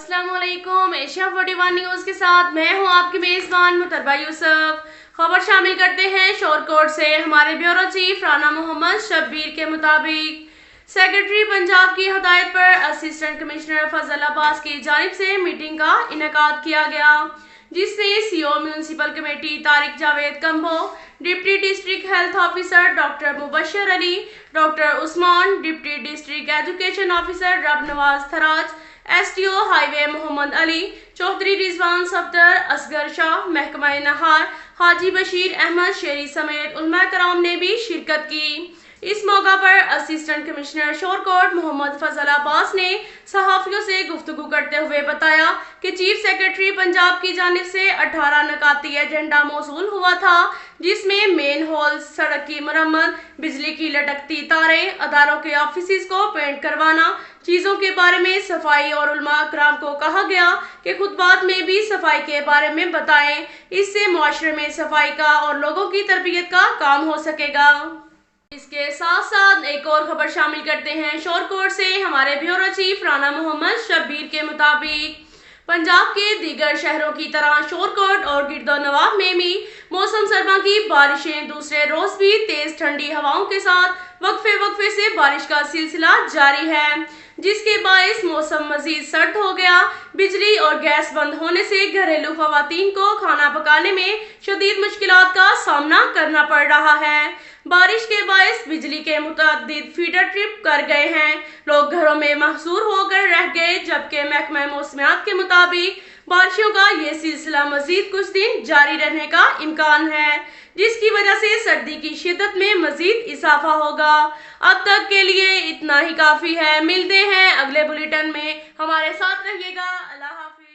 अस्सलाम वालेकुम। Asia 41 news के साथ मैं हूं आपकी मेज़बान मुतरबा यूसुफ। खबर शामिल करते हैं शोरकोट से। हमारे ब्यूरो चीफ राना मोहम्मद शब्बीर के मुताबिक सेक्रेटरी पंजाब की हदायत पर असिस्टेंट कमिश्नर फजल अब्बास की जानिब से मीटिंग का इनेकाद किया गया, जिसमें CO municipal committee Tariq Javed Kambo, deputy district health officer doctor Mubashar Ali, doctor Usman, deputy district education officer Rab Nawaz Tharaj, STO highway Mohammad Ali, Chaudhry Rizwan Safdar, Asghar Shah, महकमा नहार हाजी बशीर अहमद शेरी समेत उलमा कराम ने भी शिरकत की। इस मौका पर असिस्टेंट कमिश्नर शोरकोट मोहम्मद फजल अब्बास ने सहाफियों से गुफ्तगू करते हुए बताया कि चीफ सेक्रेटरी पंजाब की जानिब से 18 नकाती एजेंडा मौसूल हुआ था, जिसमें मेन हॉल, सड़क की मरम्मत, बिजली की लटकती तारें, अदारों के ऑफिस को पेंट करवाना, चीज़ों के बारे में सफाई और उलमा अकराम को कहा गया कि खुतबात में भी सफाई के बारे में बताएं। इससे मुआशरे में सफाई का और लोगों की तरबियत का काम हो सकेगा। इसके साथ साथ एक और खबर शामिल करते हैं शोरकोट से। हमारे ब्यूरो चीफ राना मोहम्मद शब्बीर के मुताबिक पंजाब के दीगर शहरों की तरह शोरकोट और गिरदोनवाब में भी मौसम सरमा की बारिशें दूसरे रोज भी तेज ठंडी हवाओं के साथ वक्फे से बारिश का सिलसिला जारी है, जिसके बायस मौसम मजीद सर्द हो गया। बिजली और गैस बंद होने से घरेलू खवातीन को खाना पकाने में शदीद मुश्किलात का सामना करना पड़ रहा है। बारिश के बायस बिजली के मुतअद्दिद फीडर ट्रिप कर गए हैं, लोग घरों में महसूर होकर रह गए, जबकि महकमा मौसमियात के मुताबिक बारिशों का ये सिलसिला मजीद कुछ दिन जारी रहने का इम्कान है, जिसकी वजह से सर्दी की शिद्दत में मजीद इजाफा होगा। अब तक के लिए इतना ही काफी है। मिलते हैं अगले बुलेटिन में, हमारे साथ रहिएगा। अल्लाह हाफिज।